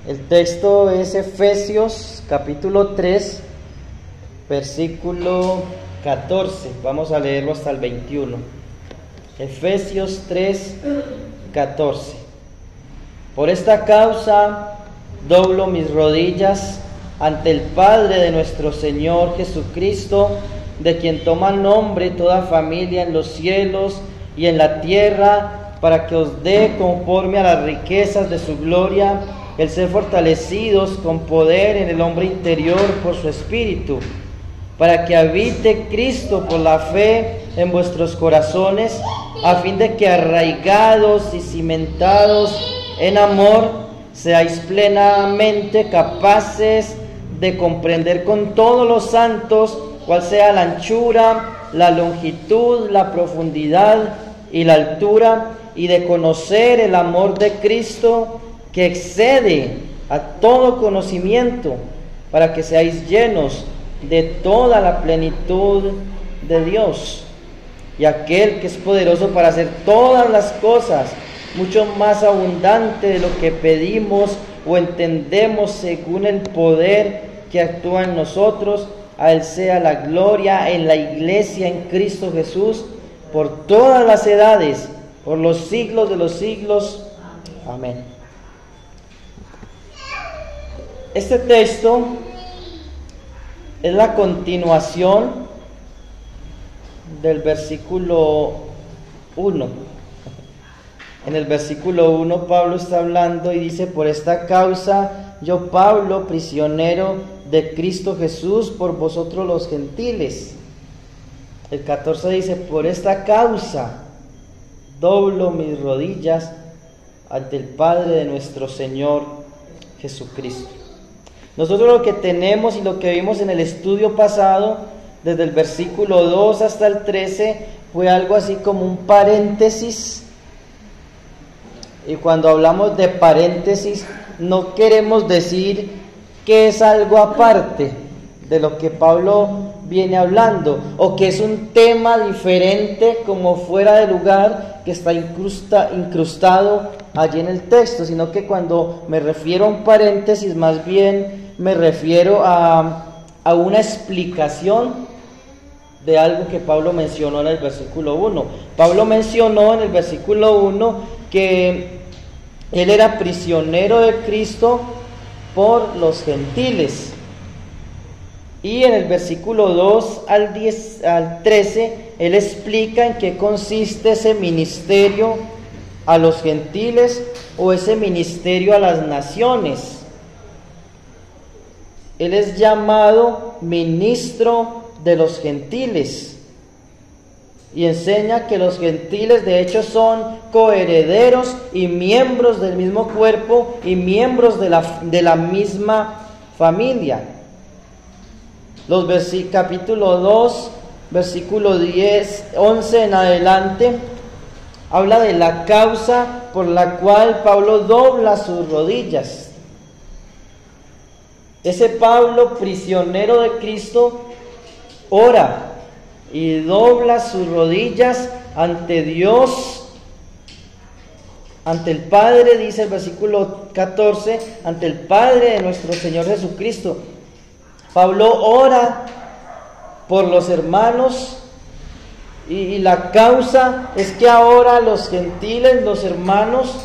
El texto es Efesios capítulo 3, versículo 14. Vamos a leerlo hasta el 21. Efesios 3, 14. Por esta causa doblo mis rodillas ante el Padre de nuestro Señor Jesucristo, de quien toma nombre toda familia en los cielos y en la tierra, para que os dé conforme a las riquezas de su gloria el ser fortalecidos con poder en el hombre interior por su Espíritu, para que habite Cristo por la fe en vuestros corazones, a fin de que arraigados y cimentados en amor, seáis plenamente capaces de comprender con todos los santos cuál sea la anchura, la longitud, la profundidad y la altura, y de conocer el amor de Cristo, que excede a todo conocimiento, para que seáis llenos de toda la plenitud de Dios. Y aquel que es poderoso para hacer todas las cosas, mucho más abundante de lo que pedimos o entendemos, según el poder que actúa en nosotros, a Él sea la gloria en la iglesia en Cristo Jesús, por todas las edades, por los siglos de los siglos. Amén. Este texto es la continuación del versículo 1. En el versículo 1 Pablo está hablando y dice: por esta causa yo, Pablo, prisionero de Cristo Jesús, por vosotros los gentiles. El 14 dice: por esta causa doblo mis rodillas ante el Padre de nuestro Señor Jesucristo. Nosotros lo que tenemos y lo que vimos en el estudio pasado, desde el versículo 2 hasta el 13, fue algo así como un paréntesis. Y cuando hablamos de paréntesis, no queremos decir que es algo aparte de lo que Pablo viene hablando, o que es un tema diferente, como fuera de lugar, que está incrustado allí en el texto, sino que cuando me refiero a un paréntesis, más bien me refiero a una explicación de algo que Pablo mencionó en el versículo 1. Pablo mencionó en el versículo 1 que él era prisionero de Cristo por los gentiles. Y en el versículo 2 al 13, él explica en qué consiste ese ministerio a los gentiles, o ese ministerio a las naciones. Él es llamado ministro de los gentiles, y enseña que los gentiles de hecho son coherederos y miembros del mismo cuerpo y miembros de la misma familia. Capítulo 2, versículo 10, 11 en adelante, habla de la causa por la cual Pablo dobla sus rodillas. Ese Pablo, prisionero de Cristo, ora y dobla sus rodillas ante Dios, ante el Padre, dice el versículo 14, ante el Padre de nuestro Señor Jesucristo. Pablo ora por los hermanos, y la causa es que ahora los gentiles, los hermanos,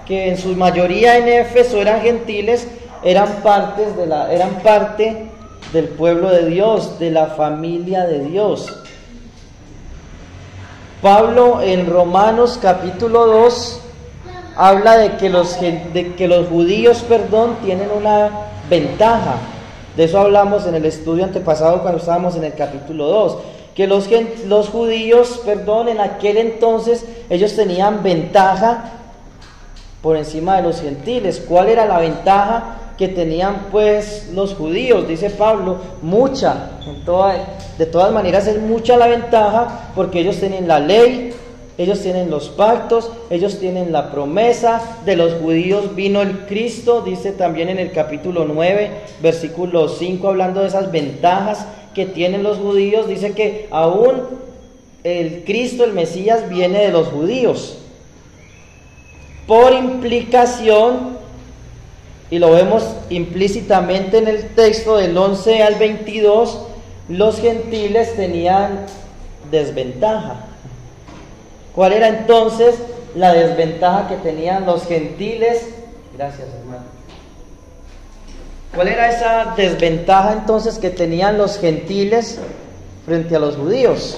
que en su mayoría en Éfeso eran gentiles, eran parte del pueblo de Dios, de la familia de Dios. Pablo en Romanos capítulo 2 habla de que los judíos, tienen una ventaja. De eso hablamos en el estudio antepasado cuando estábamos en el capítulo 2. Que los judíos, en aquel entonces, ellos tenían ventaja por encima de los gentiles. ¿Cuál era la ventaja que tenían los judíos? Dice Pablo, mucha. De todas maneras es mucha la ventaja, porque ellos tienen la ley, ellos tienen los pactos, ellos tienen la promesa. De los judíos vino el Cristo, dice también en el capítulo 9, versículo 5, hablando de esas ventajas que tienen los judíos, dice que aún el Cristo, el Mesías, viene de los judíos. Por implicación, y lo vemos implícitamente en el texto del 11 al 22, los gentiles tenían desventaja. ¿Cuál era entonces la desventaja que tenían los gentiles? Gracias, hermano. ¿Cuál era esa desventaja entonces que tenían los gentiles frente a los judíos?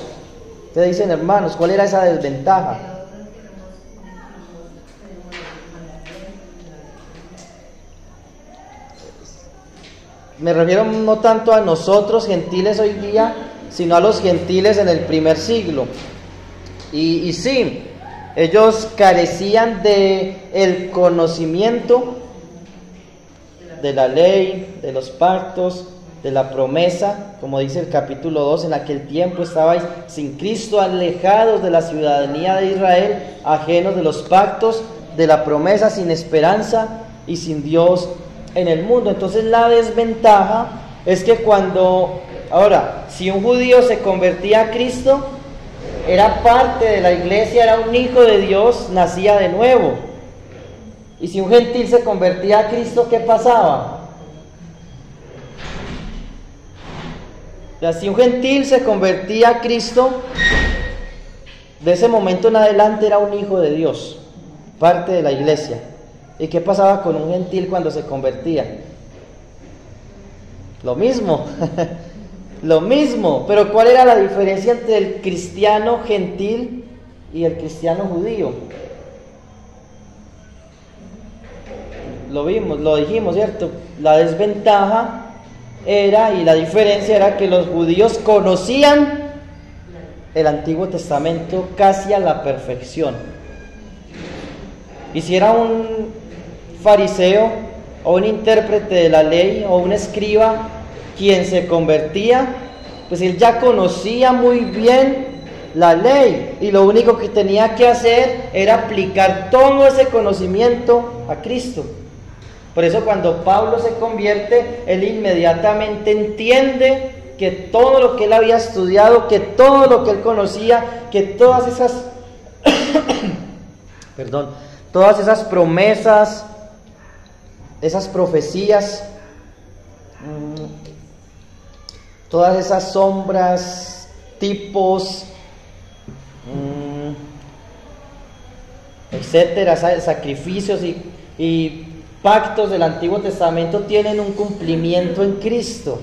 Ustedes dicen, hermanos, ¿cuál era esa desventaja? Me refiero no tanto a nosotros gentiles hoy día, sino a los gentiles en el primer siglo. Y sí, ellos carecían de el conocimiento de la ley, de los pactos, de la promesa, como dice el capítulo 2, en aquel tiempo estabais sin Cristo, alejados de la ciudadanía de Israel, ajenos de los pactos, de la promesa, sin esperanza y sin Dios en el mundo. Entonces la desventaja es que ahora, si un judío se convertía a Cristo, era parte de la iglesia, era un hijo de Dios, nacía de nuevo. Y si un gentil se convertía a Cristo, ¿qué pasaba? O sea, si un gentil se convertía a Cristo, de ese momento en adelante era un hijo de Dios, parte de la iglesia. ¿Y qué pasaba con un gentil cuando se convertía? Lo mismo, lo mismo. Pero ¿cuál era la diferencia entre el cristiano gentil y el cristiano judío? Lo vimos, lo dijimos, ¿cierto? La desventaja era, y la diferencia era que los judíos conocían el Antiguo Testamento casi a la perfección. Y si era un fariseo o un intérprete de la ley o un escriba quien se convertía, pues él ya conocía muy bien la ley y lo único que tenía que hacer era aplicar todo ese conocimiento a Cristo. Por eso cuando Pablo se convierte, él inmediatamente entiende que todo lo que él había estudiado, que todo lo que él conocía, que todas esas todas esas promesas, esas profecías, todas esas sombras, tipos, etcétera, sacrificios y pactos del Antiguo Testamento tienen un cumplimiento en Cristo.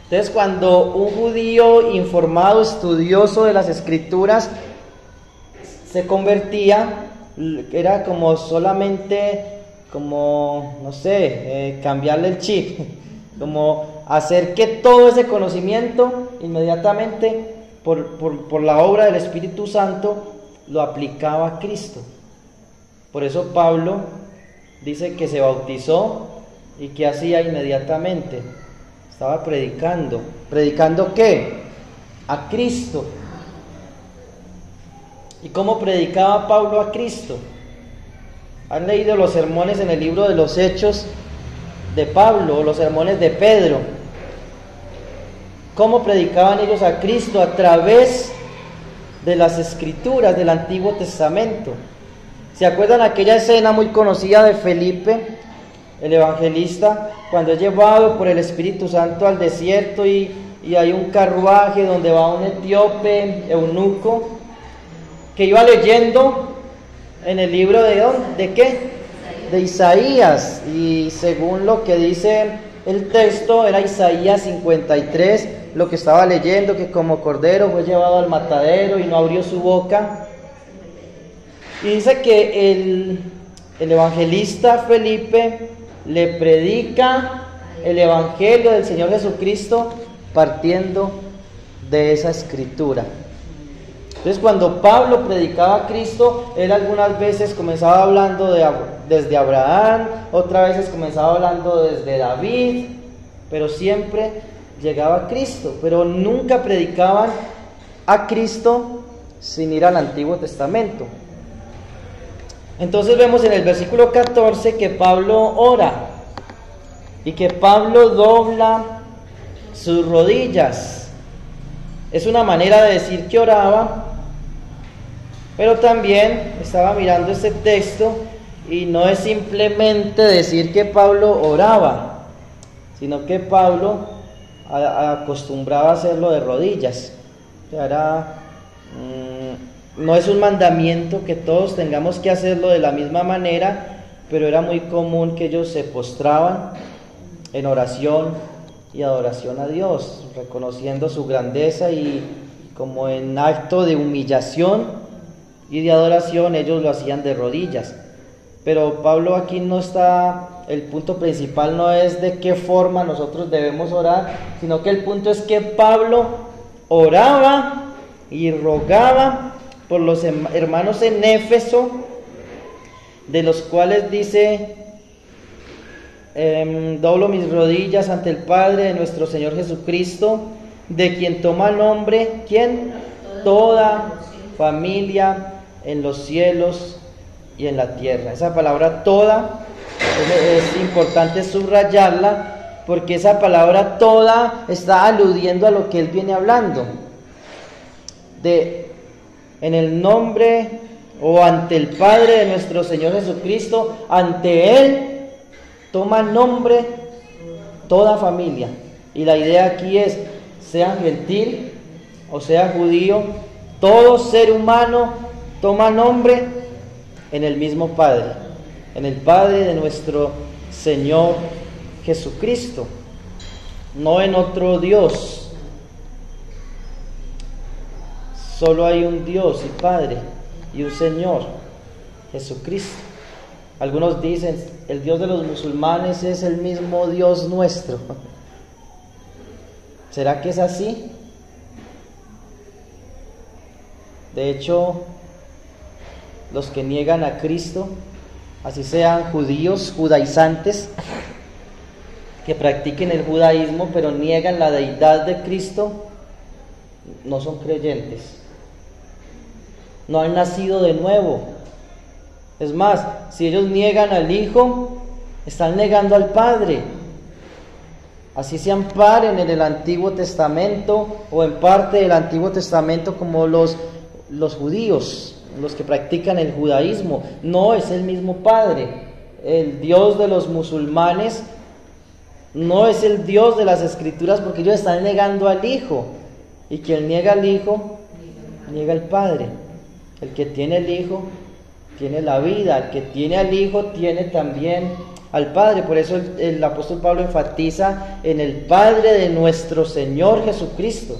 Entonces, cuando un judío informado, estudioso de las Escrituras se convertía, era como solamente, no sé, cambiarle el chip, como hacer que todo ese conocimiento inmediatamente por la obra del Espíritu Santo lo aplicaba a Cristo. Por eso Pablo dice que se bautizó y que hacía inmediatamente. Estaba predicando. ¿Predicando qué? A Cristo. ¿Y cómo predicaba Pablo a Cristo? ¿Han leído los sermones en el libro de los Hechos de Pablo o los sermones de Pedro? ¿Cómo predicaban ellos a Cristo? A través de las Escrituras del Antiguo Testamento. ¿Se acuerdan aquella escena muy conocida de Felipe, el evangelista, cuando es llevado por el Espíritu Santo al desierto y hay un carruaje donde va un etíope, eunuco, que iba leyendo en el libro ¿de qué? De Isaías, y según lo que dice el texto, era Isaías 53, lo que estaba leyendo, que como cordero fue llevado al matadero y no abrió su boca. Y dice que el evangelista Felipe le predica el evangelio del Señor Jesucristo partiendo de esa escritura. Entonces, cuando Pablo predicaba a Cristo, él algunas veces comenzaba hablando desde Abraham, otras veces comenzaba hablando desde David, pero siempre llegaba a Cristo, pero nunca predicaban a Cristo sin ir al Antiguo Testamento. Entonces vemos en el versículo 14 que Pablo ora y que Pablo dobla sus rodillas. Es una manera de decir que oraba, pero también estaba mirando este texto Y no es simplemente decir que Pablo oraba, sino que Pablo acostumbraba a hacerlo de rodillas. O sea, no es un mandamiento que todos tengamos que hacerlo de la misma manera, pero era muy común que ellos se postraban en oración y adoración a Dios, reconociendo su grandeza, y como en acto de humillación y de adoración ellos lo hacían de rodillas. Pero Pablo aquí no está, el punto principal no es de qué forma nosotros debemos orar, sino que el punto es que Pablo oraba y rogaba por los hermanos en Éfeso, de los cuales dice: doblo mis rodillas ante el Padre de nuestro Señor Jesucristo, de quien toma nombre, ¿quién? Toda familia en los cielos y en la tierra. Esa palabra toda es importante subrayarla, porque esa palabra toda está aludiendo a lo que él viene hablando. En el nombre o ante el Padre de nuestro Señor Jesucristo, ante Él toma nombre toda familia. Y la idea aquí es, sea gentil o sea judío, todo ser humano toma nombre en el mismo Padre, en el Padre de nuestro Señor Jesucristo, no en otro Dios. Solo hay un Dios y Padre y un Señor, Jesucristo. Algunos dicen, el Dios de los musulmanes es el mismo Dios nuestro. ¿Será que es así? De hecho, los que niegan a Cristo, así sean judíos, judaizantes, que practiquen el judaísmo pero niegan la deidad de Cristo, no son creyentes, no han nacido de nuevo. Es más, si ellos niegan al Hijo, están negando al Padre. Así se amparen en el Antiguo Testamento o en parte del Antiguo Testamento, como los judíos, los que practican el judaísmo. No es el mismo Padre. El Dios de los musulmanes no es el Dios de las Escrituras, porque ellos están negando al Hijo. Y quien niega al Hijo, niega al Padre. El que tiene el Hijo, tiene la vida. El que tiene al Hijo, tiene también al Padre. Por eso el apóstol Pablo enfatiza en el Padre de nuestro Señor Jesucristo.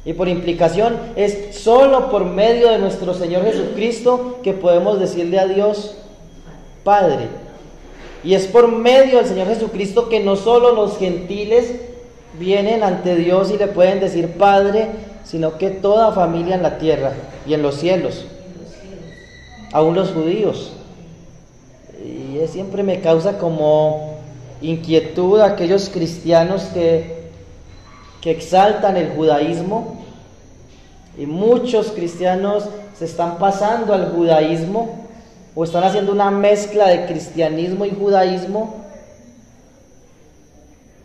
Y por implicación, es solo por medio de nuestro Señor Jesucristo que podemos decirle a Dios Padre. Y es por medio del Señor Jesucristo que no solo los gentiles vienen ante Dios y le pueden decir Padre, sino que toda familia en la tierra y en los cielos, aún los judíos. Y siempre me causa como inquietud aquellos cristianos que exaltan el judaísmo, y muchos cristianos se están pasando al judaísmo o están haciendo una mezcla de cristianismo y judaísmo,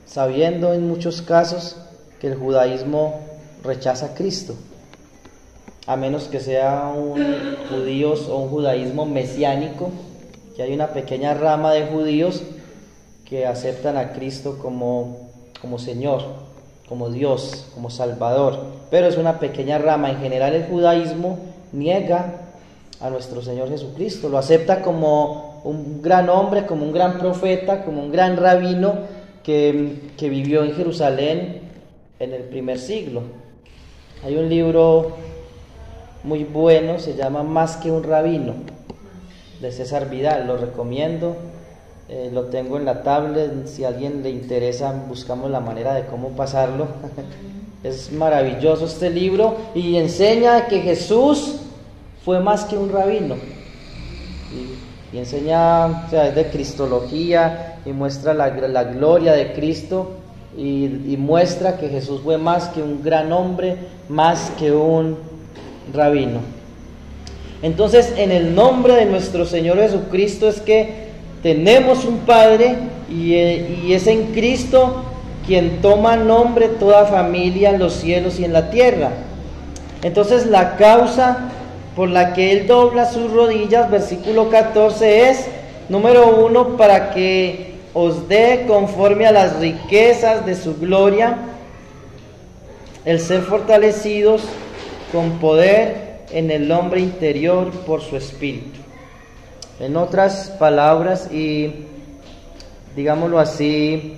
sabiendo en muchos casos que el judaísmo rechaza a Cristo, a menos que sea un judíos o un judaísmo mesiánico, que hay una pequeña rama de judíos que aceptan a Cristo como Señor, como Dios, como Salvador, pero es una pequeña rama. En general el judaísmo niega a nuestro Señor Jesucristo, lo acepta como un gran hombre, como un gran profeta, como un gran rabino que vivió en Jerusalén en el primer siglo. Hay un libro muy bueno, se llama Más que un rabino, de César Vidal, lo recomiendo. Lo tengo en la tablet, si a alguien le interesa buscamos la manera de cómo pasarlo. Es maravilloso este libro y enseña que Jesús fue más que un rabino, y enseña, o sea, es de cristología y muestra la gloria de Cristo, y muestra que Jesús fue más que un gran hombre, más que un rabino. Entonces, en el nombre de nuestro Señor Jesucristo es que tenemos un Padre, y es en Cristo quien toma nombre toda familia en los cielos y en la tierra. Entonces la causa por la que Él dobla sus rodillas, versículo 14, es, número 1, para que os dé conforme a las riquezas de su gloria, el ser fortalecidos con poder en el hombre interior por su espíritu. En otras palabras, y digámoslo así,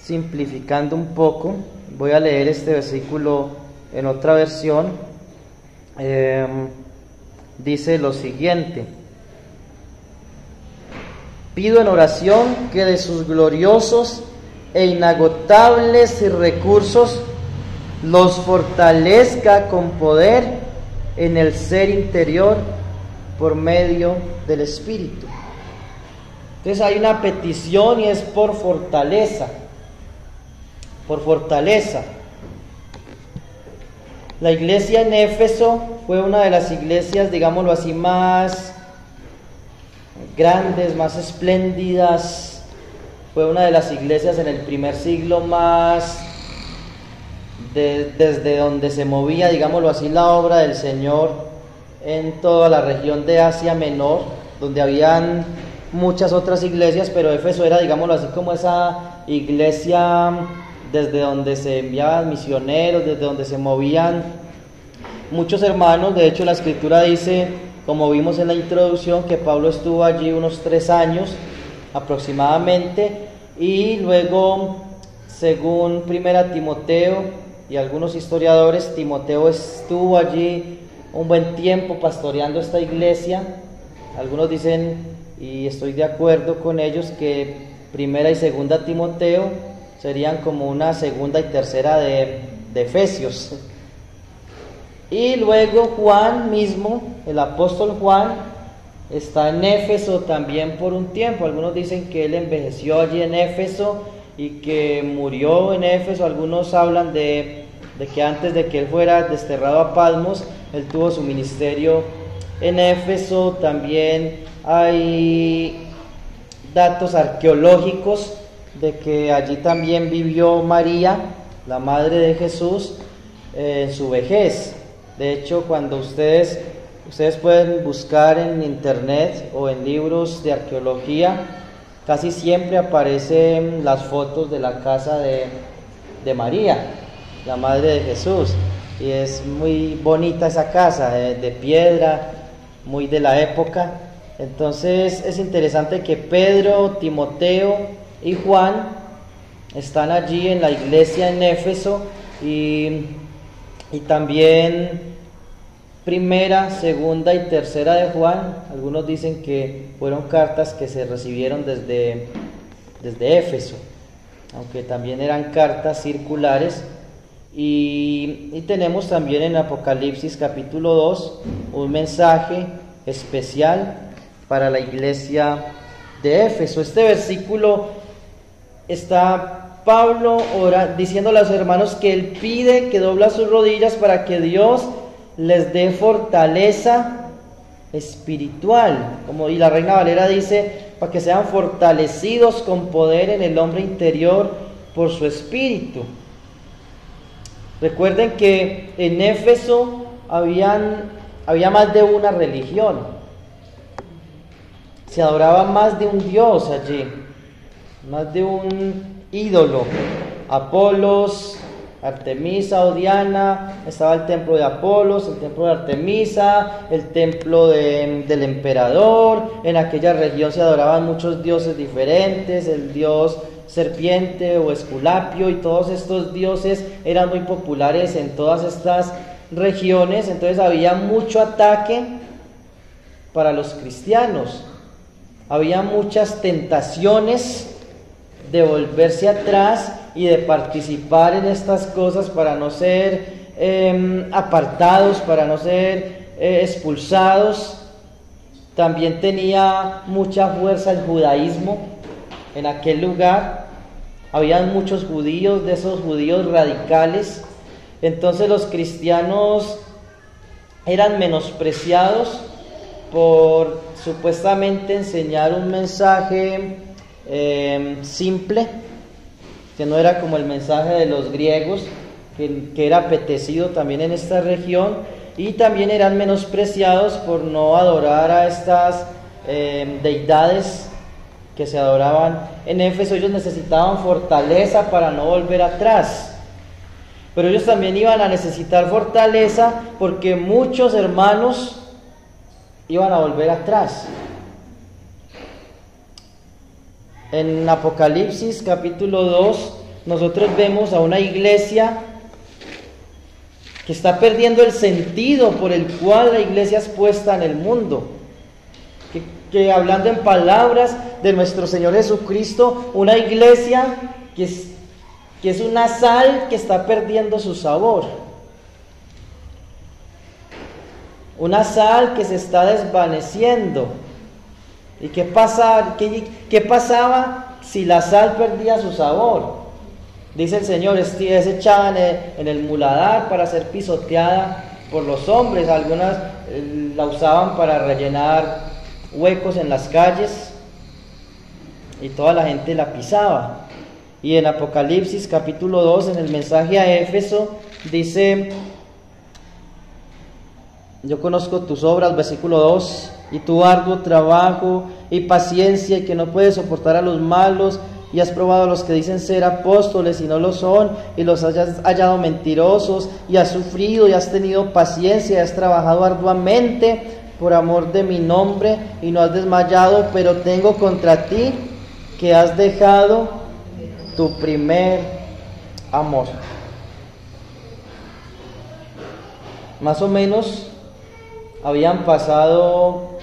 simplificando un poco, voy a leer este versículo en otra versión. Dice lo siguiente: pido en oración que de sus gloriosos e inagotables recursos los fortalezca con poder en el ser interior por medio del Espíritu. Entonces hay una petición y es por fortaleza, por fortaleza. La iglesia en Éfeso fue una de las iglesias, digámoslo así, más grandes, más espléndidas. Fue una de las iglesias en el primer siglo más desde donde se movía, digámoslo así, la obra del Señor en toda la región de Asia Menor, donde habían muchas otras iglesias, pero Éfeso era, digámoslo así, como esa iglesia desde donde se enviaban misioneros, desde donde se movían muchos hermanos. De hecho, la escritura dice, como vimos en la introducción, que Pablo estuvo allí unos 3 años aproximadamente, y luego, según Primera Timoteo y algunos historiadores, Timoteo estuvo allí un buen tiempo pastoreando esta iglesia. Algunos dicen, y estoy de acuerdo con ellos, que Primera y Segunda Timoteo serían como una segunda y tercera de Efesios. Y luego Juan mismo, el apóstol Juan, está en Éfeso también por un tiempo. Algunos dicen que él envejeció allí en Éfeso y que murió en Éfeso. Algunos hablan de que antes de que él fuera desterrado a Patmos, él tuvo su ministerio en Éfeso. También hay datos arqueológicos de que allí también vivió María, la madre de Jesús, en su vejez. De hecho, cuando ustedes pueden buscar en internet o en libros de arqueología, casi siempre aparecen las fotos de la casa de María, la madre de Jesús, y es muy bonita esa casa, de piedra, muy de la época. Entonces es interesante que Pedro, Timoteo y Juan están allí en la iglesia en Éfeso, y también Primera, Segunda y Tercera de Juan. Algunos dicen que fueron cartas que se recibieron desde Éfeso, aunque también eran cartas circulares. Y tenemos también en Apocalipsis capítulo 2 un mensaje especial para la iglesia de Éfeso. Este versículo está Pablo diciéndole a los hermanos que él pide, que dobla sus rodillas para que Dios les dé fortaleza espiritual, y la Reina Valera dice, para que sean fortalecidos con poder en el hombre interior por su espíritu. Recuerden que en Éfeso había más de una religión, se adoraba más de un dios allí, más de un ídolo. Apolos, Artemisa o Diana, estaba el templo de Apolos, el templo de Artemisa, el templo del emperador. En aquella región se adoraban muchos dioses diferentes, el dios serpiente o Esculapio, y todos estos dioses eran muy populares en todas estas regiones. Entonces había mucho ataque para los cristianos, había muchas tentaciones de volverse atrás y de participar en estas cosas para no ser apartados, para no ser expulsados. También tenía mucha fuerza el judaísmo en aquel lugar. Habían muchos judíos, de esos judíos radicales. Entonces los cristianos eran menospreciados por supuestamente enseñar un mensaje simple, que no era como el mensaje de los griegos, que era apetecido también en esta región. y también eran menospreciados por no adorar a estas deidades que se adoraban en Éfeso. Ellos necesitaban fortaleza para no volver atrás. Pero ellos también iban a necesitar fortaleza porque muchos hermanos iban a volver atrás. En Apocalipsis capítulo 2 nosotros vemos a una iglesia que está perdiendo el sentido por el cual la iglesia es puesta en el mundo. Que hablando en palabras de nuestro Señor Jesucristo, una iglesia que es una sal que está perdiendo su sabor. Una sal que se está desvaneciendo. ¿Y qué pasaba si la sal perdía su sabor? Dice el Señor, es echada en el muladar para ser pisoteada por los hombres. Algunas la usaban para rellenar huecos en las calles y toda la gente la pisaba. Y en Apocalipsis capítulo 2, en el mensaje a Éfeso, dice: yo conozco tus obras, versículo 2, y tu arduo trabajo y paciencia, y que no puedes soportar a los malos, y has probado a los que dicen ser apóstoles y no lo son, y los has hallado mentirosos, y has sufrido y has tenido paciencia, y has trabajado arduamente por amor de mi nombre, y no has desmayado, pero tengo contra ti que has dejado tu primer amor. Más o menos habían pasado,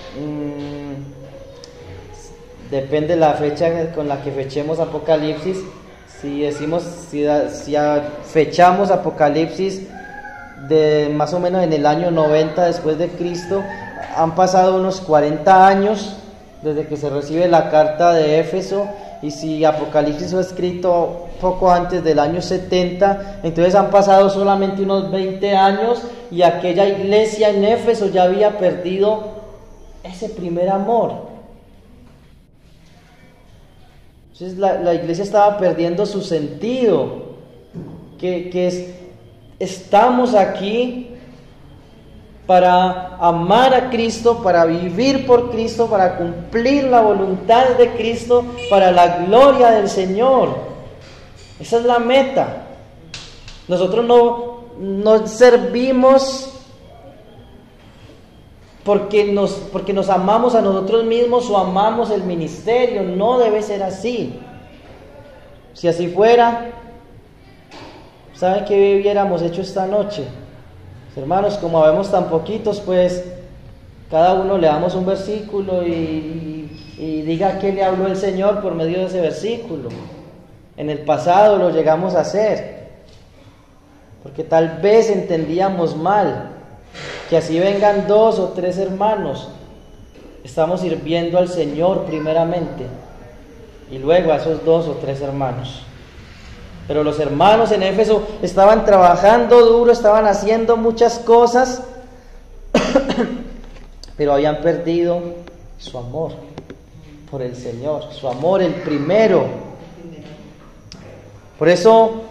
depende de la fecha con la que fechemos Apocalipsis. Si fechamos Apocalipsis de más o menos en el año 90 después de Cristo, han pasado unos 40 años desde que se recibe la carta de Éfeso. Y si Apocalipsis fue escrito poco antes del año 70, entonces han pasado solamente unos 20 años y aquella iglesia en Éfeso ya había perdido ese primer amor. Entonces la iglesia estaba perdiendo su sentido, estamos aquí para amar a Cristo, para vivir por Cristo, para cumplir la voluntad de Cristo, para la gloria del Señor. Esa es la meta. Nosotros no servimos porque nos amamos a nosotros mismos o amamos el ministerio. No debe ser así. Si así fuera, ¿saben qué hubiéramos hecho esta noche? Hermanos, como habemos tan poquitos, pues cada uno le damos un versículo y diga qué le habló el Señor por medio de ese versículo. En el pasado lo llegamos a hacer, porque tal vez entendíamos mal, que así vengan 2 o 3 hermanos, estamos sirviendo al Señor primeramente, y luego a esos 2 o 3 hermanos. Pero los hermanos en Éfeso estaban trabajando duro, estaban haciendo muchas cosas, pero habían perdido su amor por el Señor, su amor, el primero. Por eso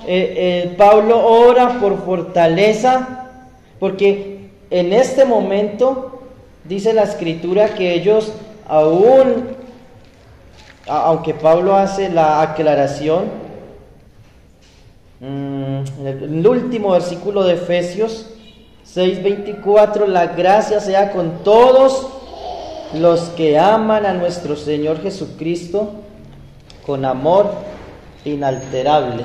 Pablo ora por fortaleza, porque en este momento dice la Escritura que ellos aunque Pablo hace la aclaración, en el último versículo de Efesios 6:24, la gracia sea con todos los que aman a nuestro Señor Jesucristo con amor inalterable.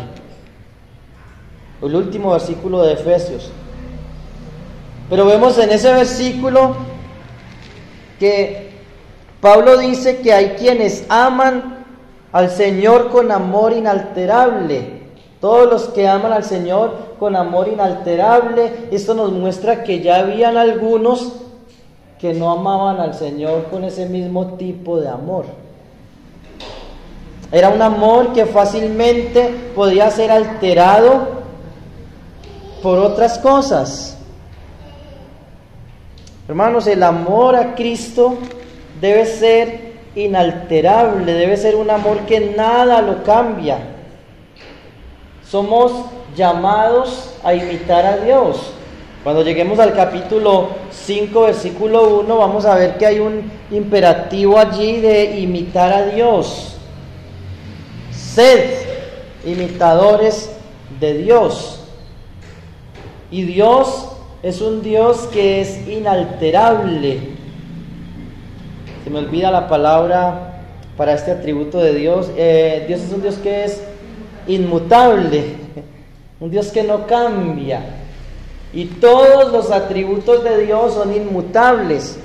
El último versículo de Efesios. Pero vemos en ese versículo que Pablo dice que hay quienes aman al Señor con amor inalterable. Todos los que aman al Señor con amor inalterable. Esto nos muestra que ya habían algunos que no amaban al Señor con ese mismo tipo de amor. Era un amor que fácilmente podía ser alterado por otras cosas. Hermanos, el amor a Cristo debe ser inalterable, debe ser un amor que nada lo cambia. Somos llamados a imitar a Dios. Cuando lleguemos al capítulo 5, versículo 1, vamos a ver que hay un imperativo allí de imitar a Dios. Sed imitadores de Dios. Y Dios es un Dios que es inalterable. Se me olvida la palabra para este atributo de Dios. Dios es un Dios que es inmutable, un Dios que no cambia. Y todos los atributos de Dios son inmutables.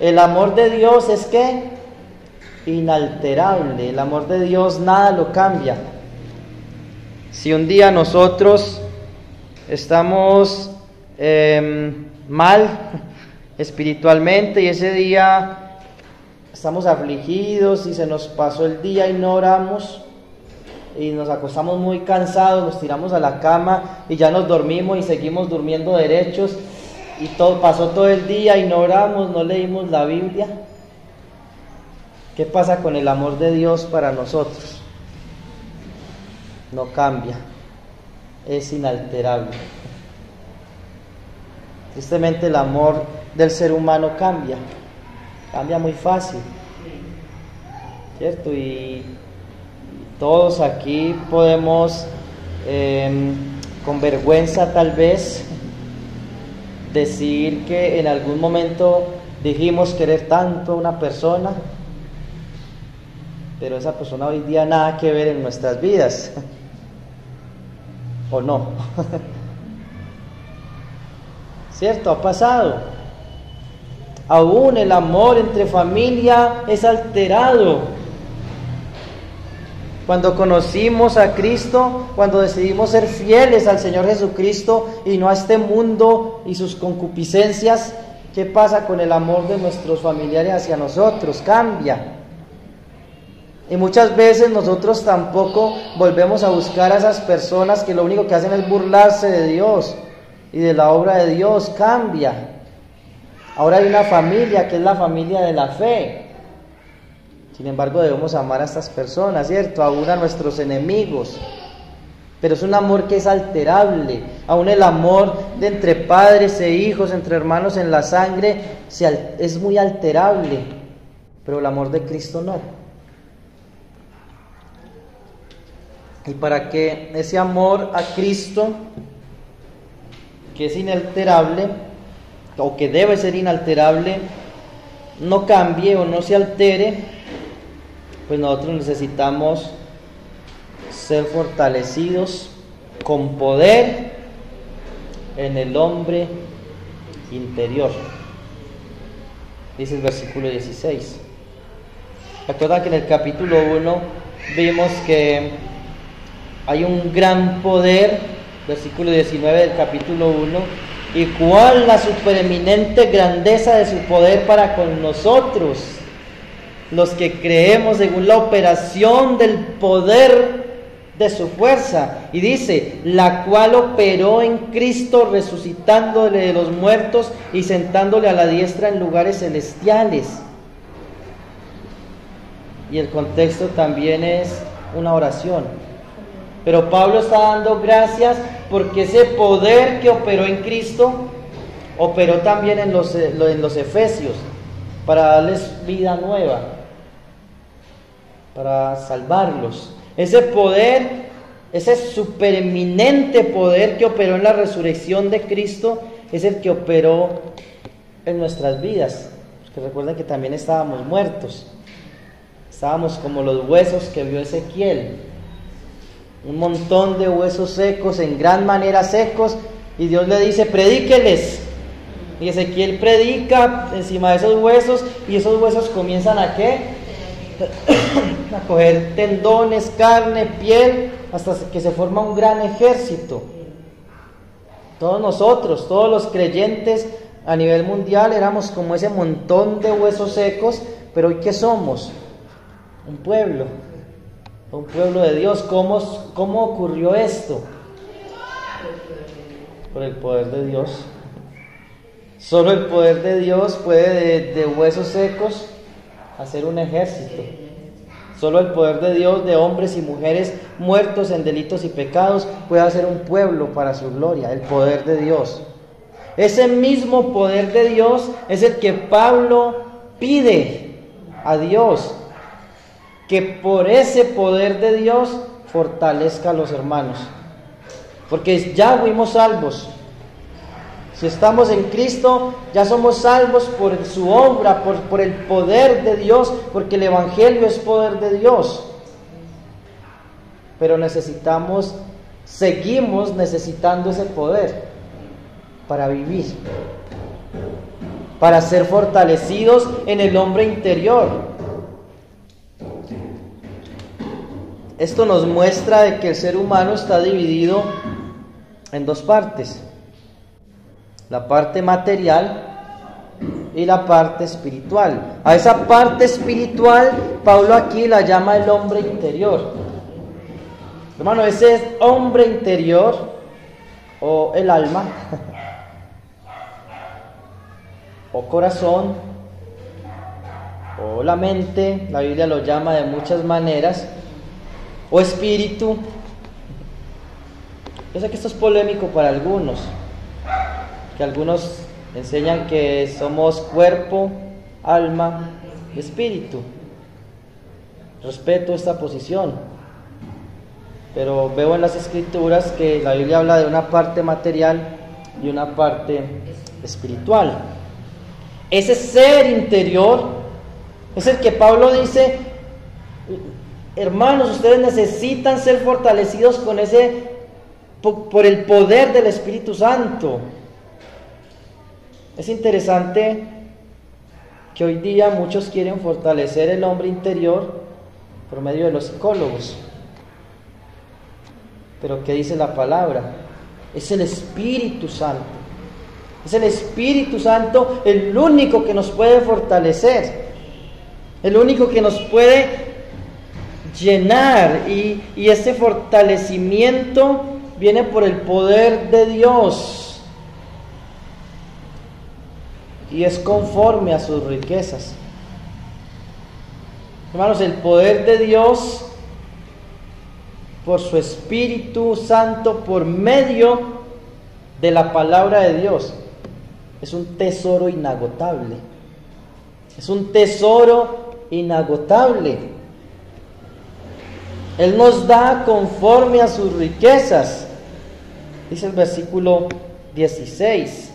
El amor de Dios es ¿qué? Inalterable. El amor de Dios nada lo cambia. Si un día nosotros estamos mal espiritualmente y ese día estamos afligidos y se nos pasó el día y no oramos y nos acostamos muy cansados, nos tiramos a la cama y ya nos dormimos y seguimos durmiendo derechos y pasó todo el día y no oramos, no leímos la Biblia, ¿qué pasa con el amor de Dios para nosotros? No cambia, es inalterable. Tristemente el amor del ser humano cambia muy fácil, ¿cierto? Y todos aquí podemos con vergüenza tal vez decir que en algún momento dijimos querer tanto a una persona, pero esa persona hoy día nada que ver en nuestras vidas, ¿o no? ¿Cierto? Ha pasado. Aún el amor entre familia es alterado. Cuando conocimos a Cristo, cuando decidimos ser fieles al Señor Jesucristo y no a este mundo y sus concupiscencias, ¿qué pasa con el amor de nuestros familiares hacia nosotros? Cambia. Y muchas veces nosotros tampoco volvemos a buscar a esas personas que lo único que hacen es burlarse de Dios y de la obra de Dios. Cambia. Ahora hay una familia que es la familia de la fe. Sin embargo, debemos amar a estas personas, ¿cierto? Aún a nuestros enemigos. Pero es un amor que es alterable. Aún el amor de entre padres e hijos, entre hermanos en la sangre, es muy alterable. Pero el amor de Cristo no. Y para que ese amor a Cristo, que es inalterable, o que debe ser inalterable, no cambie o no se altere, pues nosotros necesitamos ser fortalecidos con poder en el hombre interior. Dice el versículo 16. Recuerda que en el capítulo 1 vimos que hay un gran poder, versículo 19 del capítulo 1, y cuál la supereminente grandeza de su poder para con nosotros, los que creemos según la operación del poder de su fuerza. Y dice, la cual operó en Cristo, resucitándole de los muertos y sentándole a la diestra en lugares celestiales. Y el contexto también es una oración. Pero Pablo está dando gracias porque ese poder que operó en Cristo, operó también en los Efesios, para darles vida nueva, para salvarlos. Ese poder, ese supereminente poder que operó en la resurrección de Cristo, es el que operó en nuestras vidas. Porque recuerden que también estábamos muertos, estábamos como los huesos que vio Ezequiel. Un montón de huesos secos, en gran manera secos, y Dios le dice, predíqueles. Y Ezequiel predica encima de esos huesos, y esos huesos comienzan ¿a qué? A coger tendones, carne, piel, hasta que se forma un gran ejército. Todos nosotros, todos los creyentes a nivel mundial, éramos como ese montón de huesos secos, pero ¿hoy qué somos? Un pueblo de Dios. ¿Cómo ocurrió esto? Por el poder de Dios. Solo el poder de Dios puede de huesos secos hacer un ejército. Solo el poder de Dios, de hombres y mujeres muertos en delitos y pecados, puede hacer un pueblo para su gloria. El poder de Dios. Ese mismo poder de Dios es el que Pablo pide a Dios, que por ese poder de Dios fortalezca a los hermanos, porque ya fuimos salvos. Si estamos en Cristo, ya somos salvos por su obra, por el poder de Dios, porque el Evangelio es poder de Dios. Pero seguimos necesitando ese poder para vivir, para ser fortalecidos en el hombre interior. Esto nos muestra de que el ser humano está dividido en dos partes: la parte material y la parte espiritual. A esa parte espiritual, Pablo aquí la llama el hombre interior. Hermano, ese es hombre interior, o el alma, o corazón, o la mente, la Biblia lo llama de muchas maneras, o espíritu. Yo sé que esto es polémico para algunos, que algunos enseñan que somos cuerpo, alma y espíritu. Respeto esta posición, pero veo en las Escrituras que la Biblia habla de una parte material y una parte espiritual. Ese ser interior es el que Pablo dice: hermanos, ustedes necesitan ser fortalecidos con por el poder del Espíritu Santo. Es interesante que hoy día muchos quieren fortalecer el hombre interior por medio de los psicólogos. Pero ¿qué dice la palabra? Es el Espíritu Santo. Es el Espíritu Santo el único que nos puede fortalecer, el único que nos puede llenar, y ese fortalecimiento viene por el poder de Dios. Y es conforme a sus riquezas. Hermanos, el poder de Dios, por su Espíritu Santo, por medio de la palabra de Dios, es un tesoro inagotable. Es un tesoro inagotable. Él nos da conforme a sus riquezas. Dice el versículo 16.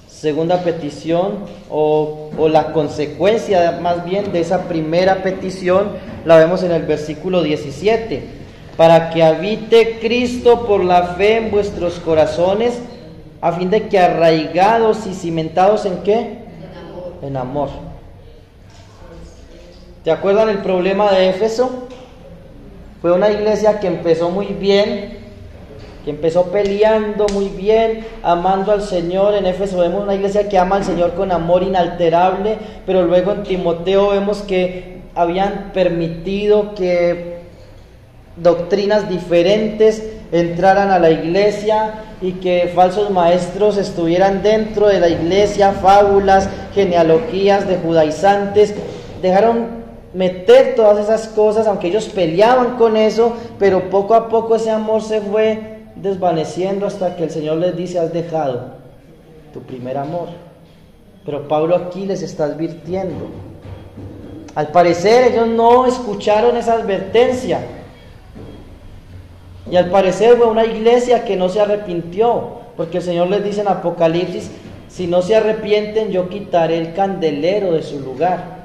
Segunda petición, o la consecuencia más bien de esa primera petición, la vemos en el versículo 17. Para que habite Cristo por la fe en vuestros corazones, a fin de que arraigados y cimentados ¿en qué? En amor. ¿Te acuerdan el problema de Éfeso? Fue una iglesia que empezó muy bien, que empezó peleando muy bien, amando al Señor. En Éfeso vemos una iglesia que ama al Señor con amor inalterable, pero luego en Timoteo vemos que habían permitido que doctrinas diferentes entraran a la iglesia y que falsos maestros estuvieran dentro de la iglesia, fábulas, genealogías de judaizantes. Dejaron meter todas esas cosas, aunque ellos peleaban con eso, pero poco a poco ese amor se fue desvaneciendo hasta que el Señor les dice: has dejado tu primer amor. Pero Pablo aquí les está advirtiendo. Al parecer ellos no escucharon esa advertencia, y al parecer fue una iglesia que no se arrepintió, porque el Señor les dice en Apocalipsis: si no se arrepienten, yo quitaré el candelero de su lugar.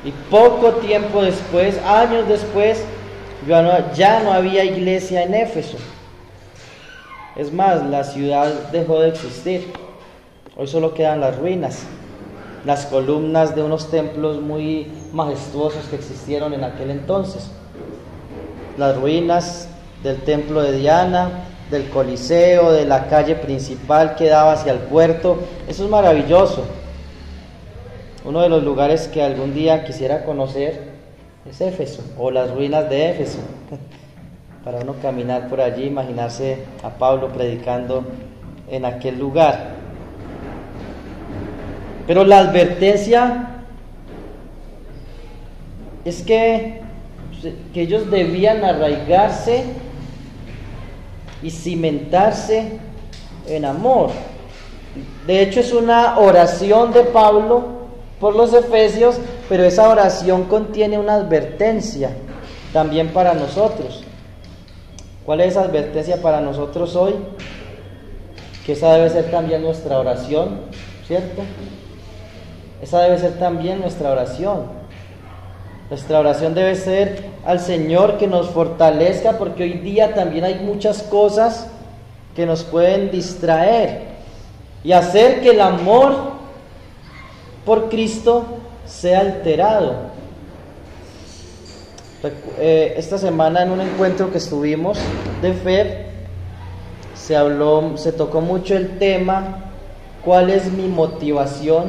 Y poco tiempo después, años después, ya no había iglesia en Éfeso. Es más, la ciudad dejó de existir. Hoy solo quedan las ruinas, las columnas de unos templos muy majestuosos que existieron en aquel entonces. Las ruinas del templo de Diana, del Coliseo, de la calle principal que daba hacia el puerto. Eso es maravilloso. Uno de los lugares que algún día quisiera conocer es Éfeso, o las ruinas de Éfeso. Para uno caminar por allí, imaginarse a Pablo predicando en aquel lugar. Pero la advertencia es que ellos debían arraigarse y cimentarse en amor. De hecho, es una oración de Pablo por los efesios, pero esa oración contiene una advertencia también para nosotros. ¿Cuál es esa advertencia para nosotros hoy? Que esa debe ser también nuestra oración, ¿cierto? Esa debe ser también nuestra oración. Nuestra oración debe ser al Señor que nos fortalezca, porque hoy día también hay muchas cosas que nos pueden distraer y hacer que el amor por Cristo sea alterado. Esta semana en un encuentro que estuvimos de fe, se tocó mucho el tema: ¿cuál es mi motivación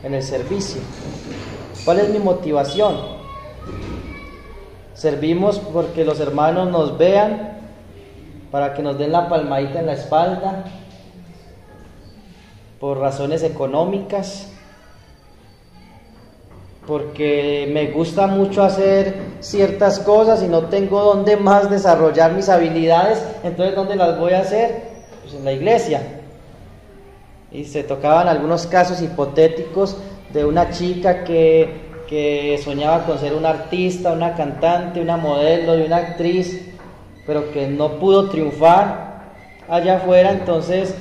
en el servicio? ¿Cuál es mi motivación? Servimos porque los hermanos nos vean, para que nos den la palmadita en la espalda, por razones económicas, porque me gusta mucho hacer ciertas cosas y no tengo dónde más desarrollar mis habilidades. Entonces, ¿dónde las voy a hacer? Pues en la iglesia. Y se tocaban algunos casos hipotéticos de una chica que soñaba con ser una artista, una cantante, una modelo y una actriz, pero que no pudo triunfar allá afuera. Entonces,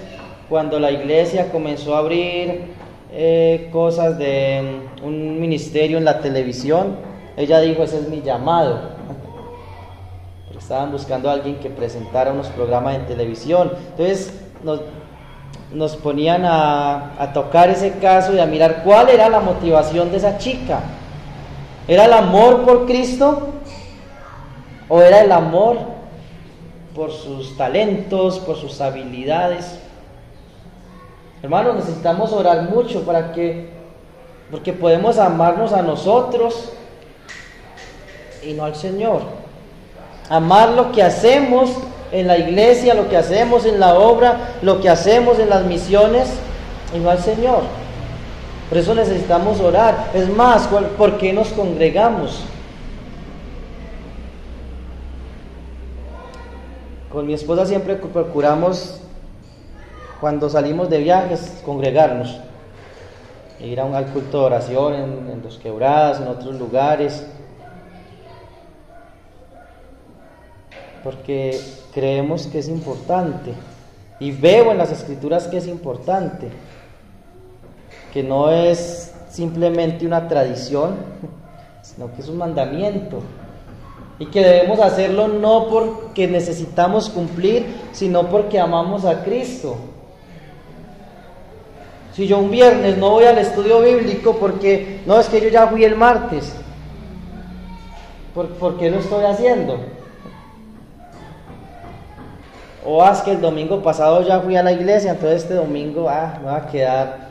cuando la iglesia comenzó a abrir cosas de un ministerio en la televisión, ella dijo: ese es mi llamado. Porque estaban buscando a alguien que presentara unos programas en televisión. Entonces nos ponían a tocar ese caso y a mirar cuál era la motivación de esa chica. ¿Era el amor por Cristo? ¿O era el amor por sus talentos, por sus habilidades? Hermanos, necesitamos orar mucho porque podemos amarnos a nosotros y no al Señor. Amar lo que hacemos en la iglesia, lo que hacemos en la obra, lo que hacemos en las misiones, y no al Señor. Por eso necesitamos orar. Es más, ¿por qué nos congregamos? Con mi esposa siempre procuramos, cuando salimos de viajes, congregarnos, ir al culto de oración en Los Quebradas, en otros lugares, porque creemos que es importante, y veo en las Escrituras que es importante, que no es simplemente una tradición, sino que es un mandamiento, y que debemos hacerlo no porque necesitamos cumplir, sino porque amamos a Cristo. Si yo un viernes no voy al estudio bíblico porque no, es que yo ya fui el martes, ¿por qué lo estoy haciendo? O es que el domingo pasado ya fui a la iglesia, entonces este domingo me voy a quedar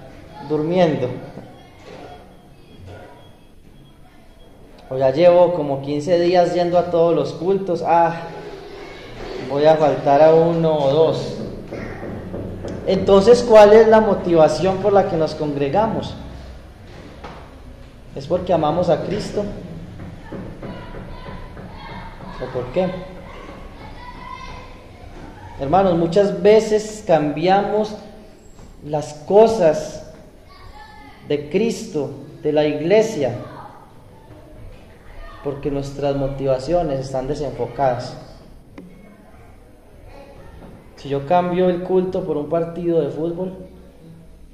durmiendo. O ya llevo como 15 días yendo a todos los cultos, voy a faltar a uno o dos. Entonces, ¿cuál es la motivación por la que nos congregamos? ¿Es porque amamos a Cristo? ¿O por qué? Hermanos, muchas veces cambiamos las cosas de Cristo, de la iglesia, porque nuestras motivaciones están desenfocadas. Si yo cambio el culto por un partido de fútbol,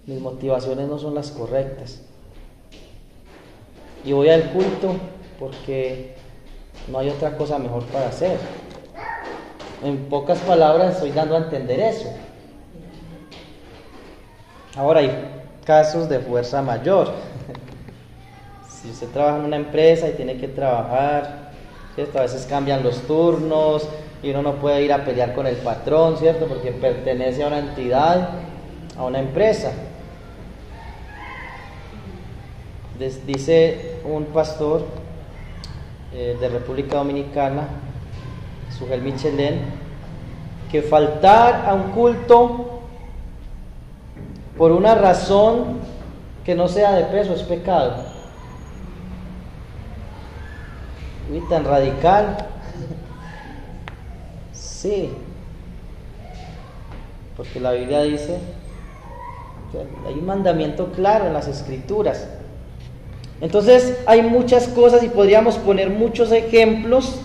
mis motivaciones no son las correctas. Y voy al culto porque no hay otra cosa mejor para hacer. En pocas palabras estoy dando a entender eso. Ahora, hay casos de fuerza mayor. Si usted trabaja en una empresa y tiene que trabajar, ¿cierto? A veces cambian los turnos y uno no puede ir a pelear con el patrón, ¿cierto? Porque pertenece a una entidad, a una empresa. Dice un pastor de República Dominicana, Sugel Michelén, que faltar a un culto por una razón que no sea de peso es pecado. Uy, tan radical. Sí, porque la Biblia dice que hay un mandamiento claro en las Escrituras. Entonces hay muchas cosas y podríamos poner muchos ejemplos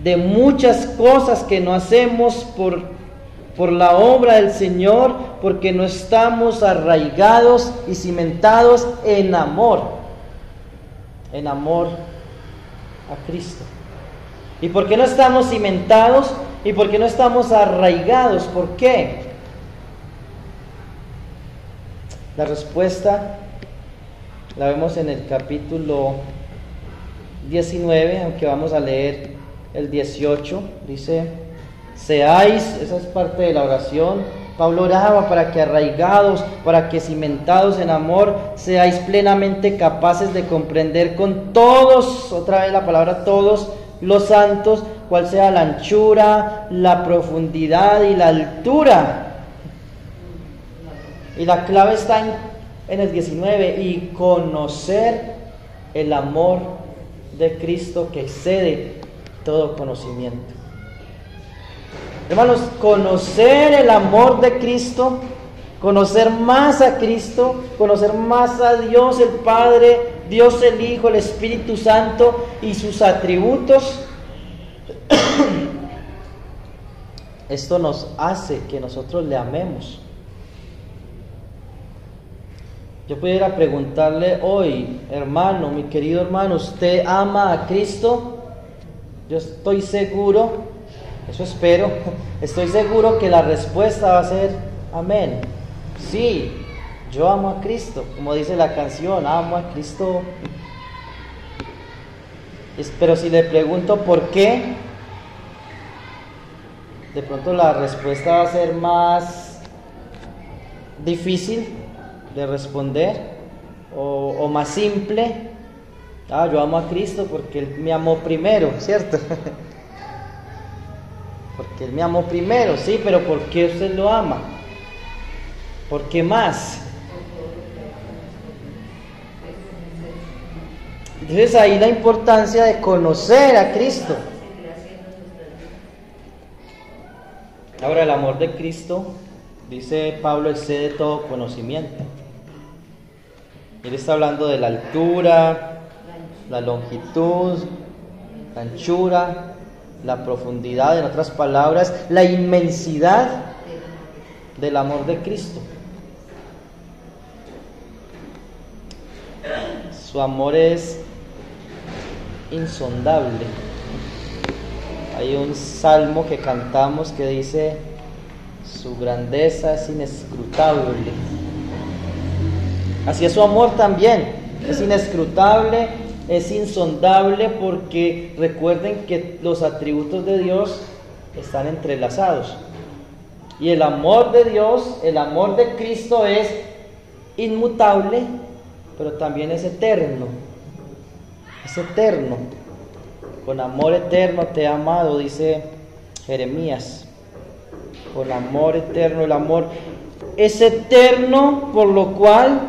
de muchas cosas que no hacemos por la obra del Señor, porque no estamos arraigados y cimentados en amor a Cristo. ¿Y por qué no estamos cimentados? ¿Y por qué no estamos arraigados? ¿Por qué? La respuesta la vemos en el capítulo 19, aunque vamos a leer el 18. Dice: seáis, esa es parte de la oración. Pablo oraba para que arraigados, para que cimentados en amor, seáis plenamente capaces de comprender con todos, otra vez la palabra todos, los santos, cuál sea la anchura, la profundidad y la altura. Y la clave está en el 19, y conocer el amor de Cristo que excede todo conocimiento. Hermanos, conocer el amor de Cristo, conocer más a Cristo, conocer más a Dios el Padre, Dios el Hijo, el Espíritu Santo y sus atributos, esto nos hace que nosotros le amemos. Yo pudiera preguntarle hoy, hermano, mi querido hermano, ¿usted ama a Cristo? Yo estoy seguro, eso espero, estoy seguro que la respuesta va a ser amén. Sí, yo amo a Cristo, como dice la canción, amo a Cristo. Pero si le pregunto por qué, de pronto la respuesta va a ser más difícil de responder o más simple. Yo amo a Cristo porque Él me amó primero, ¿cierto? Porque Él me amó primero, sí, pero ¿por qué usted lo ama? ¿Por qué más? Entonces ahí la importancia de conocer a Cristo. Ahora, el amor de Cristo, dice Pablo, excede todo conocimiento. Él está hablando de la altura, la longitud, la anchura, la profundidad, en otras palabras, la inmensidad del amor de Cristo. Su amor es insondable. Hay un salmo que cantamos que dice: su grandeza es inescrutable. Así es su amor también, es inescrutable, es insondable, porque recuerden que los atributos de Dios están entrelazados. Y el amor de Dios, el amor de Cristo es inmutable, pero también es eterno. Es eterno. Con amor eterno te he amado, dice Jeremías. Con amor eterno, el amor es eterno, por lo cual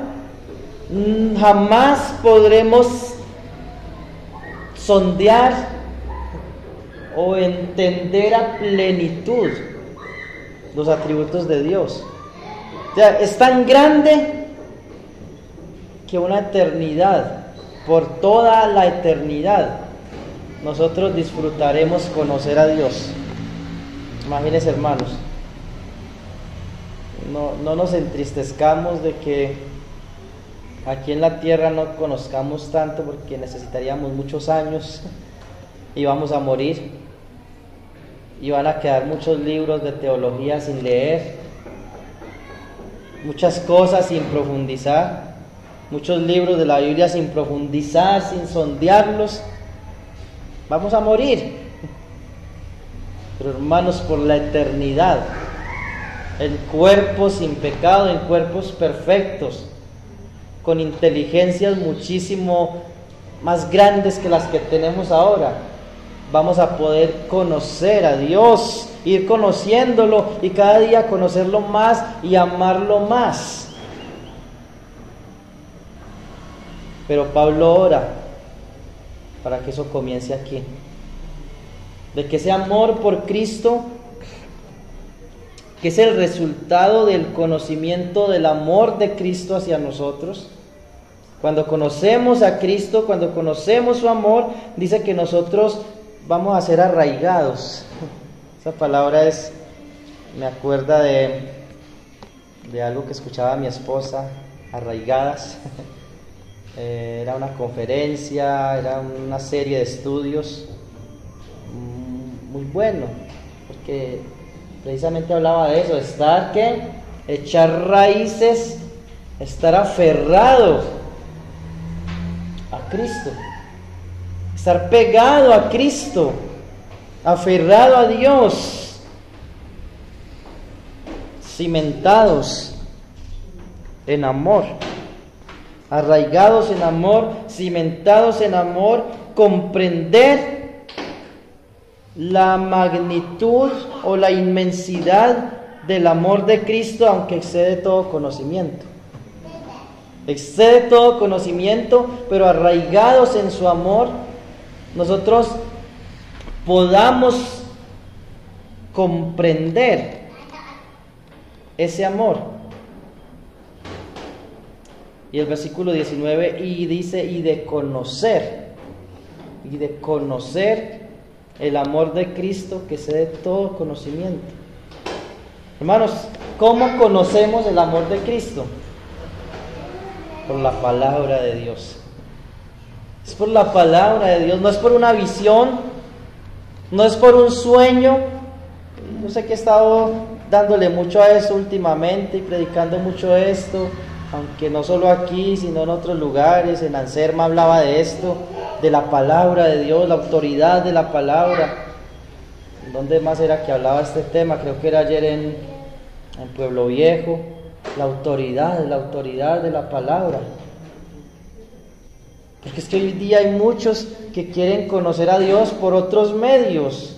jamás podremos sondear o entender a plenitud los atributos de Dios. O sea, es tan grande que una eternidad, por toda la eternidad, nosotros disfrutaremos conocer a Dios. Imagínense, hermanos, no nos entristezcamos de que aquí en la tierra no conozcamos tanto, porque necesitaríamos muchos años y vamos a morir, y van a quedar muchos libros de teología sin leer, muchas cosas sin profundizar, muchos libros de la Biblia sin profundizar, sin sondearlos. Vamos a morir. Pero hermanos, por la eternidad, en cuerpos sin pecado, en cuerpos perfectos, con inteligencias muchísimo más grandes que las que tenemos ahora, vamos a poder conocer a Dios, ir conociéndolo y cada día conocerlo más y amarlo más. Pero Pablo ora para que eso comience aquí, de que ese amor por Cristo que es el resultado del conocimiento del amor de Cristo hacia nosotros. Cuando conocemos a Cristo, cuando conocemos su amor, dice que nosotros vamos a ser arraigados. Esa palabra me acuerda de algo que escuchaba mi esposa, arraigadas. Era una conferencia, era una serie de estudios muy bueno, porque precisamente hablaba de eso, estar, ¿qué? Echar raíces, estar aferrado a Cristo, estar pegado a Cristo, aferrado a Dios, cimentados en amor, arraigados en amor, cimentados en amor, comprender la magnitud o la inmensidad del amor de Cristo, aunque excede todo conocimiento. Excede todo conocimiento, pero arraigados en su amor, nosotros podamos comprender ese amor. Y el versículo 19, y dice, y de conocer el amor de Cristo que excede todo conocimiento. Hermanos, ¿cómo conocemos el amor de Cristo? Por la palabra de Dios. Es por la palabra de Dios, no es por una visión, no es por un sueño. Yo sé que he estado dándole mucho a eso últimamente y predicando mucho esto, aunque no solo aquí, sino en otros lugares. En Anserma hablaba de esto, de la palabra de Dios, la autoridad de la palabra. ¿Dónde más era que hablaba este tema? Creo que era ayer en Pueblo Viejo. La autoridad de la palabra. Porque es que hoy día hay muchos que quieren conocer a Dios por otros medios.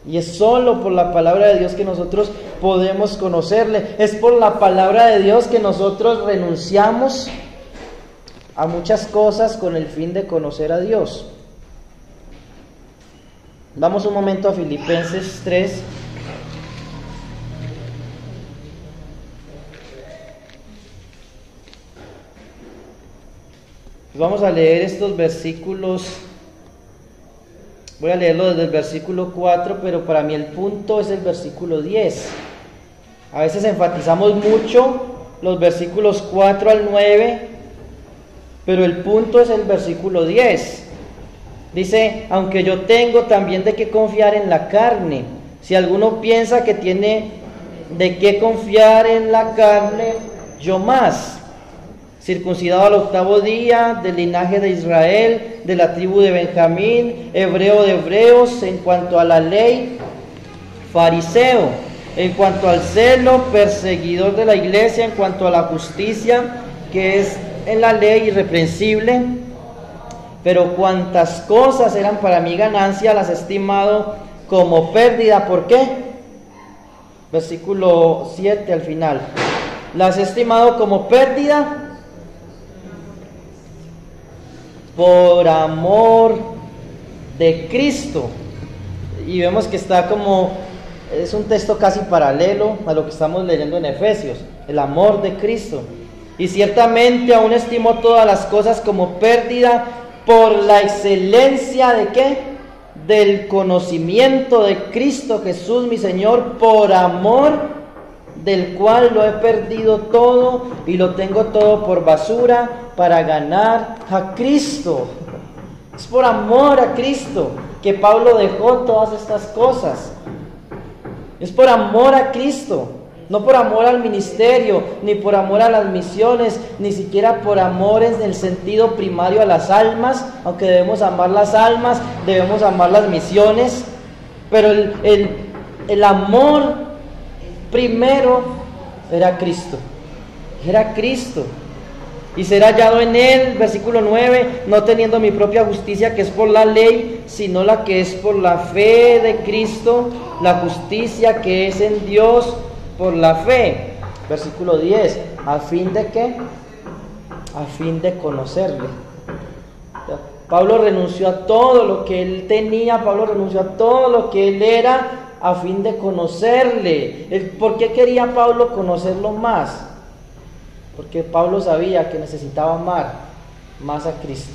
Y es solo por la palabra de Dios que nosotros podemos conocerle. Es por la palabra de Dios que nosotros renunciamos a muchas cosas con el fin de conocer a Dios. Vamos un momento a Filipenses 3. Vamos a leer estos versículos. Voy a leerlo desde el versículo 4, pero para mí el punto es el versículo 10. A veces enfatizamos mucho los versículos 4 al 9, pero el punto es el versículo 10. Dice, aunque yo tengo también de qué confiar en la carne. Si alguno piensa que tiene de qué confiar en la carne, yo más. Circuncidado al 8º día, del linaje de Israel, de la tribu de Benjamín, hebreo de hebreos, en cuanto a la ley, fariseo, en cuanto al celo, perseguidor de la iglesia, en cuanto a la justicia, que es en la ley irreprensible. Pero cuantas cosas eran para mí ganancia, las he estimado como pérdida. ¿Por qué? Versículo 7 al final. Las he estimado como pérdida por amor de Cristo. Y vemos que está como, es un texto casi paralelo a lo que estamos leyendo en Efesios, el amor de Cristo. Y ciertamente aún estimo todas las cosas como pérdida por la excelencia de ¿qué? Del conocimiento de Cristo Jesús mi Señor, por amor del cual lo he perdido todo y lo tengo todo por basura para ganar a Cristo. Es por amor a Cristo que Pablo dejó todas estas cosas. Es por amor a Cristo, no por amor al ministerio, ni por amor a las misiones, ni siquiera por amor en el sentido primario a las almas, aunque debemos amar las almas, debemos amar las misiones, pero el amor primero era Cristo. Era Cristo. Y ser hallado en Él, versículo 9, no teniendo mi propia justicia que es por la ley, sino la que es por la fe de Cristo, la justicia que es en Dios por la fe. Versículo 10, ¿a fin de qué? A fin de conocerle. Pablo renunció a todo lo que él tenía, Pablo renunció a todo lo que él era a fin de conocerle. ¿Por qué quería Pablo conocerlo más? Porque Pablo sabía que necesitaba amar más a Cristo.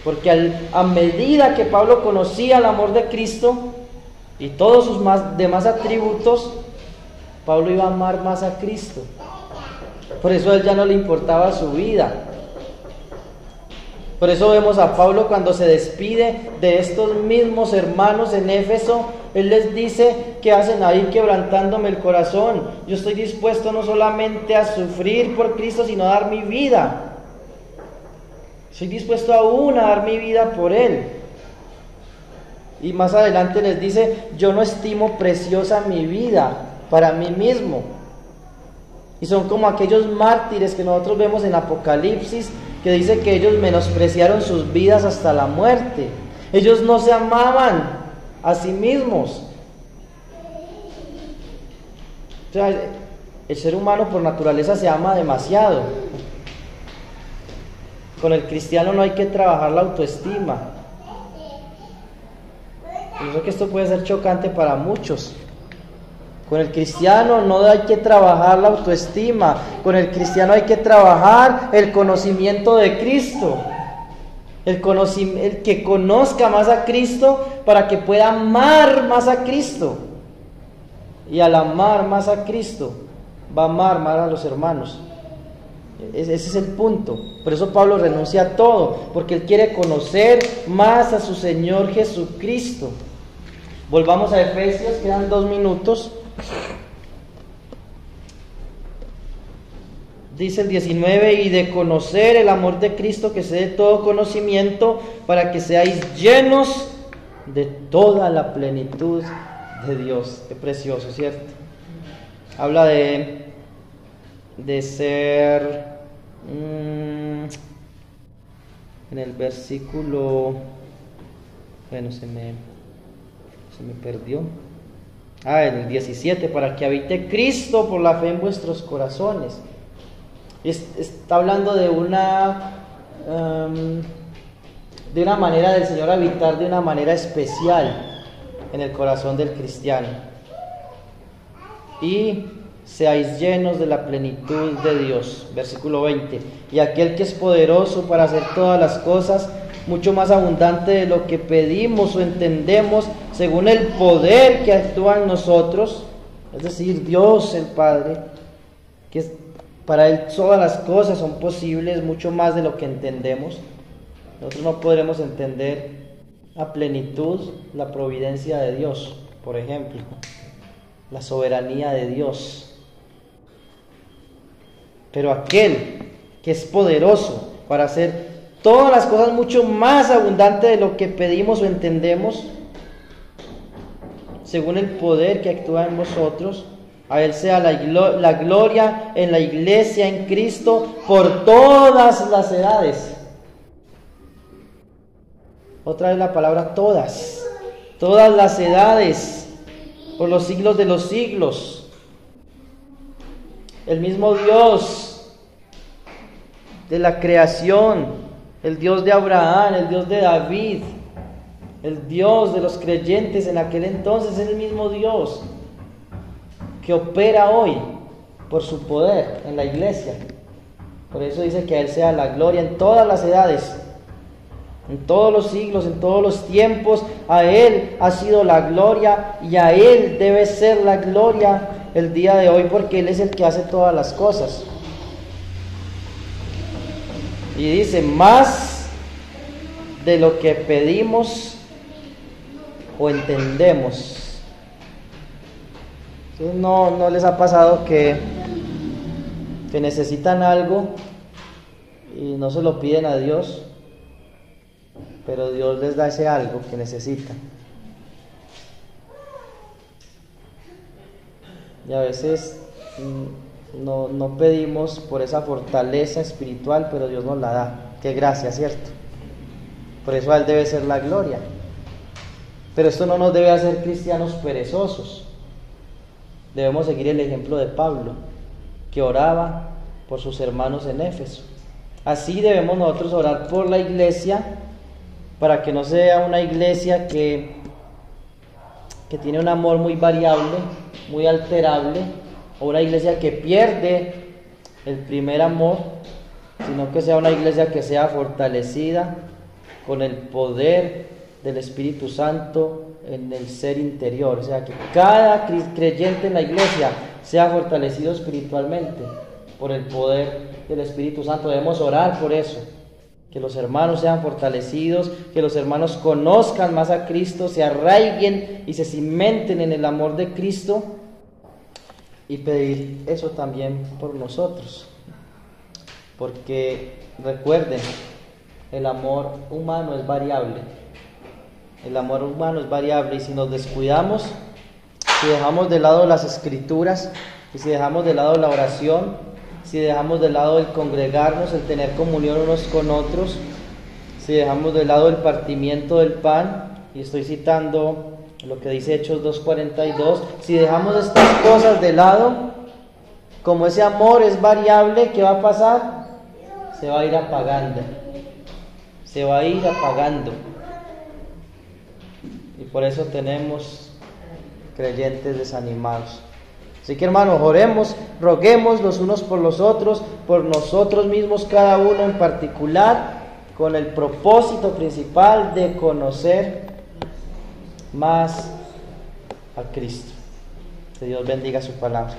Porque a medida que Pablo conocía el amor de Cristo y todos sus demás atributos, Pablo iba a amar más a Cristo. Por eso a él ya no le importaba su vida. Por eso vemos a Pablo cuando se despide de estos mismos hermanos en Éfeso, él les dice: ¿qué hacen ahí quebrantándome el corazón? Yo estoy dispuesto no solamente a sufrir por Cristo, sino a dar mi vida. Estoy dispuesto aún a dar mi vida por Él. Y más adelante les dice: yo no estimo preciosa mi vida para mí mismo. Y son como aquellos mártires que nosotros vemos en Apocalipsis, que dice que ellos menospreciaron sus vidas hasta la muerte. Ellos no se amaban a sí mismos. O sea, el ser humano por naturaleza se ama demasiado. Con el cristiano no hay que trabajar la autoestima. Yo sé que esto puede ser chocante para muchos. Con el cristiano no hay que trabajar la autoestima. Con el cristiano hay que trabajar el conocimiento de Cristo. El que conozca más a Cristo para que pueda amar más a Cristo. Y al amar más a Cristo, va a amar más a los hermanos. Ese es el punto. Por eso Pablo renuncia a todo, porque él quiere conocer más a su Señor Jesucristo. Volvamos a Efesios, quedan 2 minutos. Dice el 19: y de conocer el amor de Cristo, que excede todo conocimiento, para que seáis llenos de toda la plenitud de Dios. Qué precioso, ¿cierto? Habla de ser en el versículo, bueno, se me perdió. En el 17: para que habite Cristo por la fe en vuestros corazones. Está hablando de una manera del Señor habitar de una manera especial en el corazón del cristiano. Y seáis llenos de la plenitud de Dios. Versículo 20: y aquel que es poderoso para hacer todas las cosas, mucho más abundante de lo que pedimos o entendemos, según el poder que actúa en nosotros, es decir, Dios el Padre, que para Él todas las cosas son posibles, mucho más de lo que entendemos. Nosotros no podremos entender a plenitud la providencia de Dios, por ejemplo, la soberanía de Dios. Pero aquel que es poderoso para hacer todas las cosas mucho más abundante de lo que pedimos o entendemos, según el poder que actúa en vosotros, a Él sea la gloria en la iglesia, en Cristo, por todas las edades. Otra vez la palabra todas las edades, por los siglos de los siglos. El mismo Dios de la creación, el Dios de Abraham, el Dios de David, el Dios de los creyentes en aquel entonces, es el mismo Dios que opera hoy por su poder en la iglesia. Por eso dice que a Él sea la gloria en todas las edades, en todos los siglos, en todos los tiempos. A Él ha sido la gloria y a Él debe ser la gloria el día de hoy, porque Él es el que hace todas las cosas. Y dice: más de lo que pedimos o entendemos. Entonces, ¿no les ha pasado que necesitan algo y no se lo piden a Dios, pero Dios les da ese algo que necesitan? Y a veces no pedimos por esa fortaleza espiritual, pero Dios nos la da. Qué gracia, ¿cierto? Por eso a Él debe ser la gloria. Pero esto no nos debe hacer cristianos perezosos. Debemos seguir el ejemplo de Pablo, que oraba por sus hermanos en Éfeso. Así debemos nosotros orar por la iglesia, para que no sea una iglesia que que tiene un amor muy variable, muy alterable, o una iglesia que pierde el primer amor, sino que sea una iglesia que sea fortalecida con el poder del Espíritu Santo en el ser interior. O sea, que cada creyente en la iglesia sea fortalecido espiritualmente por el poder del Espíritu Santo. Debemos orar por eso, que los hermanos sean fortalecidos, que los hermanos conozcan más a Cristo, se arraiguen y se cimenten en el amor de Cristo, y pedir eso también por nosotros. Porque recuerden, el amor humano es variable. El amor humano es variable, y si nos descuidamos, si dejamos de lado las escrituras, y si dejamos de lado la oración, si dejamos de lado el congregarnos, el tener comunión unos con otros, si dejamos de lado el partimiento del pan, y estoy citando lo que dice Hechos 2:42, si dejamos estas cosas de lado, como ese amor es variable, ¿qué va a pasar? Se va a ir apagando, se va a ir apagando. Y por eso tenemos creyentes desanimados. Así que, hermanos, oremos, roguemos los unos por los otros, por nosotros mismos, cada uno en particular, con el propósito principal de conocer más a Cristo. Que Dios bendiga su palabra.